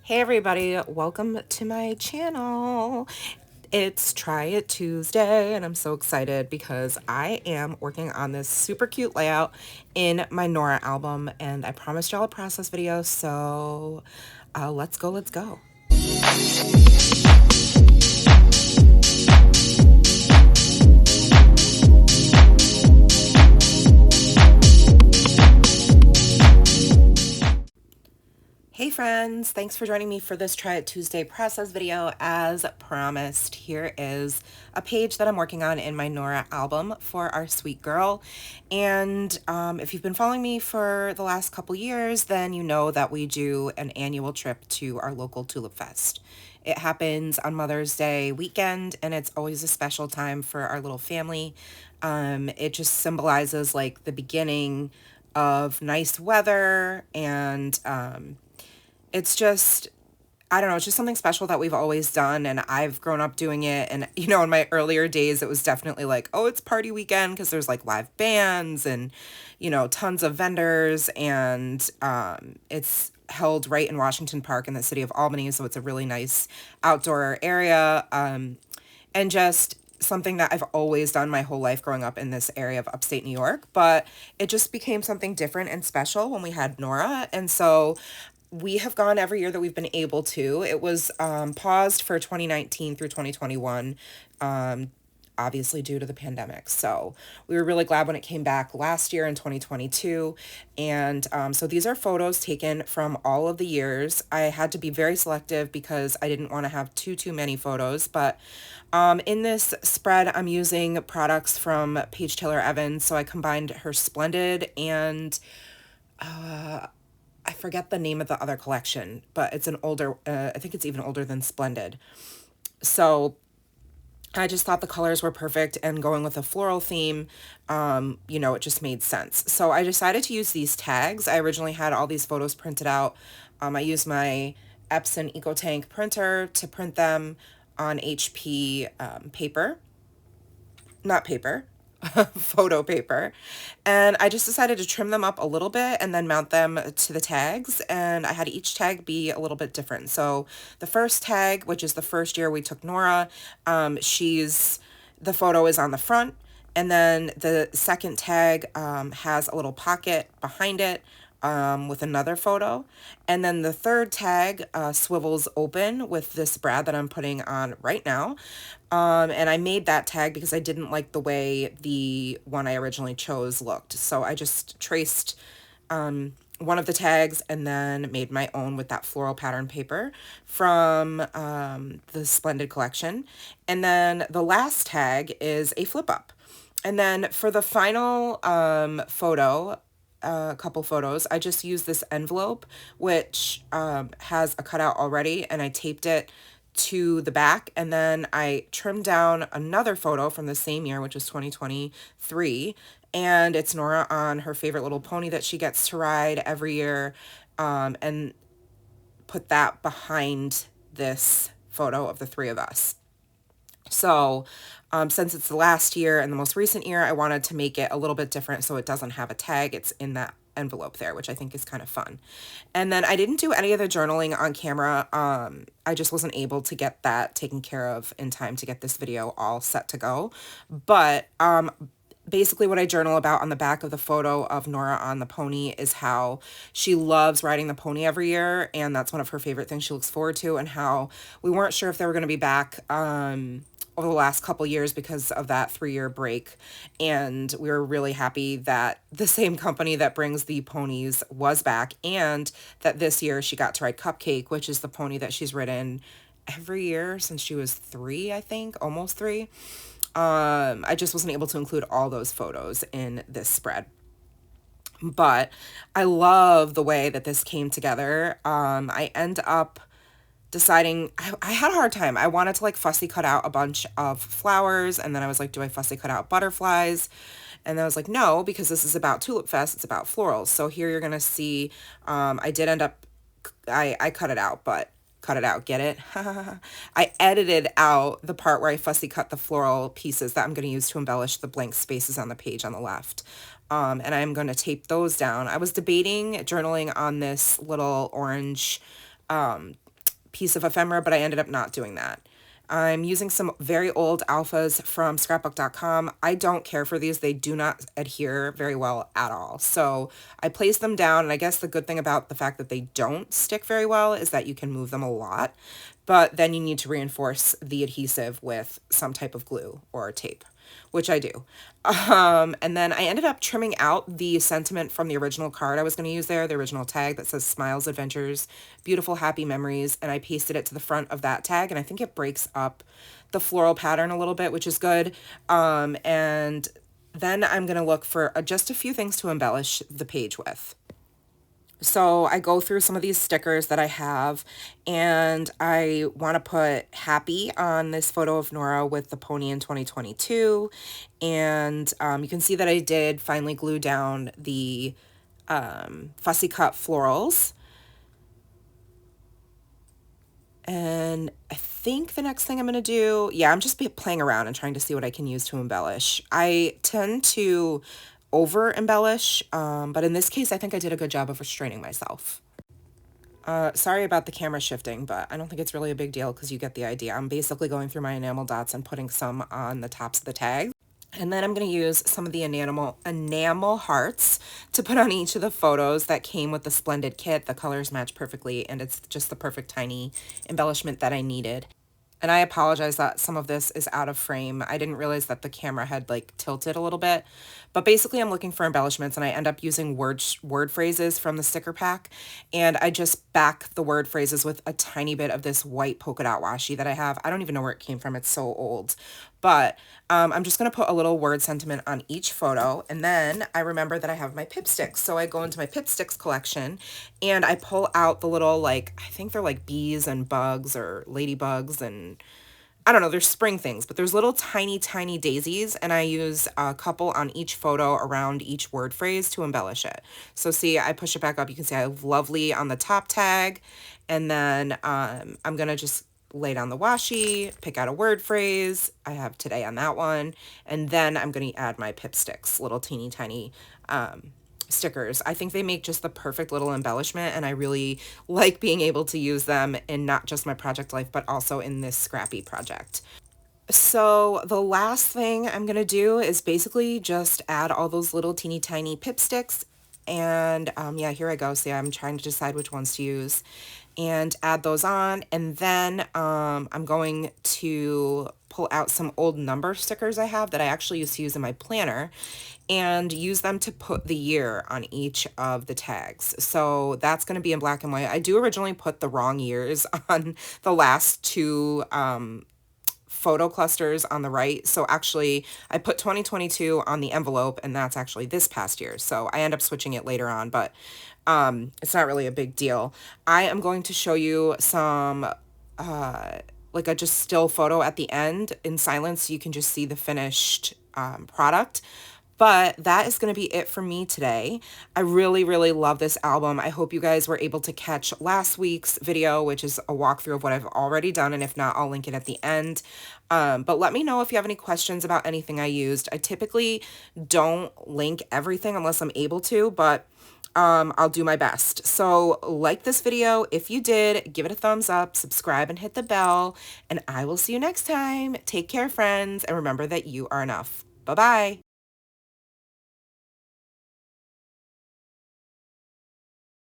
Hey everybody, welcome to my channel. It's Try It Tuesday and I'm so excited because I am working on this super cute layout in my Norah album and I promised y'all a process video, so let's go. Hey friends, thanks for joining me for this Try It Tuesday process video. As promised, here is a page that I'm working on in my Norah album for our sweet girl. And if you've been following me for the last couple years, then you know that we do an annual trip to our local Tulip Fest. It happens on Mother's Day weekend and it's always a special time for our little family. It just symbolizes like the beginning of nice weather and it's just, I don't know, it's just something special that we've always done and I've grown up doing it. And, you know, in my earlier days, it was definitely like, oh, it's party weekend because there's like live bands and, you know, tons of vendors. And it's held right in Washington Park in the city of Albany. So it's a really nice outdoor area and just something that I've always done my whole life growing up in this area of upstate New York. But it just became something different and special when we had Norah. And so we have gone every year that we've been able to. It was paused for 2019 through 2021, obviously due to the pandemic. So we were really glad when it came back last year in 2022. And so these are photos taken from all of the years. I had to be very selective because I didn't want to have too many photos. But in this spread, I'm using products from Paige Evans. So I combined her Splendid and I forget the name of the other collection, but it's an older, I think it's even older than Splendid. So I just thought the colors were perfect and going with a floral theme, you know, it just made sense. So I decided to use these tags. I originally had all these photos printed out. I used my Epson EcoTank printer to print them on HP paper, not paper, photo paper. And I just decided to trim them up a little bit and then mount them to the tags. And I had each tag be a little bit different. So the first tag, which is the first year we took Norah, the photo is on the front. And then the second tag has a little pocket behind it with another photo. And then the third tag swivels open with this brad that I'm putting on right now. And I made that tag because I didn't like the way the one I originally chose looked. So I just traced one of the tags and then made my own with that floral pattern paper from the Splendid collection. And then the last tag is a flip up. And then for the final photo, a couple photos, I just used this envelope, which has a cutout already, and I taped it to the back, and then I trimmed down another photo from the same year, which was 2023, and it's Norah on her favorite little pony that she gets to ride every year, and put that behind this photo of the three of us. So since it's the last year and the most recent year, I wanted to make it a little bit different so it doesn't have a tag. It's in that envelope there, which I think is kind of fun. And then I didn't do any of the journaling on camera. I just wasn't able to get that taken care of in time to get this video all set to go. But basically what I journal about on the back of the photo of Norah on the pony is how she loves riding the pony every year, and that's one of her favorite things she looks forward to, and how we weren't sure if they were going to be back over the last couple years because of that 3-year break. And we were really happy that the same company that brings the ponies was back, and that this year she got to ride Cupcake, which is the pony that she's ridden every year since she was 3, I think, almost 3. I just wasn't able to include all those photos in this spread. But I love the way that this came together. I end up deciding, I had a hard time. I wanted to like fussy cut out a bunch of flowers, and then I was like, do I fussy cut out butterflies? And then I was like, no, because this is about Tulip Fest, it's about florals. So here you're gonna see, I did end up, I cut it out, but cut it out, get it? I edited out the part where I fussy cut the floral pieces that I'm going to use to embellish the blank spaces on the page on the left. And I'm going to tape those down. I was debating journaling on this little orange piece of ephemera, but I ended up not doing that. I'm using some very old alphas from scrapbook.com. I don't care for these. They do not adhere very well at all. So I placed them down, and I guess the good thing about the fact that they don't stick very well is that you can move them a lot, but then you need to reinforce the adhesive with some type of glue or tape, which I do. And then I ended up trimming out the sentiment from the original card I was going to use there, the original tag that says Smiles, Adventures, Beautiful, Happy Memories, and I pasted it to the front of that tag, and I think it breaks up the floral pattern a little bit, which is good. And then I'm going to look for just a few things to embellish the page with. So I go through some of these stickers that I have, and I want to put happy on this photo of Norah with the pony in 2022. And you can see that I did finally glue down the fussy cut florals. And I think the next thing I'm going to do, yeah, I'm just playing around and trying to see what I can use to embellish. I tend to over embellish, but in this case, I think I did a good job of restraining myself. Sorry about the camera shifting, but I don't think it's really a big deal because you get the idea. I'm basically going through my enamel dots and putting some on the tops of the tag. And then I'm going to use some of the enamel hearts to put on each of the photos that came with the Splendid kit. The colors match perfectly, and it's just the perfect tiny embellishment that I needed. And I apologize that some of this is out of frame. I didn't realize that the camera had like tilted a little bit. But basically I'm looking for embellishments, and I end up using word phrases from the sticker pack. And I just back the word phrases with a tiny bit of this white polka dot washi that I have. I don't even know where it came from. It's so old. But I'm just going to put a little word sentiment on each photo. And then I remember that I have my Pipsticks. So I go into my Pipsticks collection and I pull out the little, like, I think they're like bees and bugs or ladybugs, and I don't know, they're spring things, but there's little tiny, tiny daisies, and I use a couple on each photo around each word phrase to embellish it. So see, I push it back up. You can see I have lovely on the top tag, and then I'm going to just lay down the washi, pick out a word phrase. I have today on that one, and then I'm going to add my Pipsticks, little teeny tiny stickers. I think they make just the perfect little embellishment, and I really like being able to use them in not just my project life, but also in this scrappy project. So the last thing I'm going to do is basically just add all those little teeny tiny Pipsticks. And yeah, here I go. See, I'm trying to decide which ones to use and add those on. And then I'm going to pull out some old number stickers I have that I actually used to use in my planner and use them to put the year on each of the tags. So that's going to be in black and white. I do originally put the wrong years on the last two photo clusters on the right. So actually I put 2022 on the envelope, and that's actually this past year. So I end up switching it later on, but it's not really a big deal. I am going to show you some like a just still photo at the end in silence so you can just see the finished product. But that is going to be it for me today. I really, really love this album. I hope you guys were able to catch last week's video, which is a walkthrough of what I've already done. And if not, I'll link it at the end. But let me know if you have any questions about anything I used. I typically don't link everything unless I'm able to, but I'll do my best. So like this video. If you did, give it a thumbs up, subscribe, and hit the bell. And I will see you next time. Take care, friends. And remember that you are enough. Bye-bye.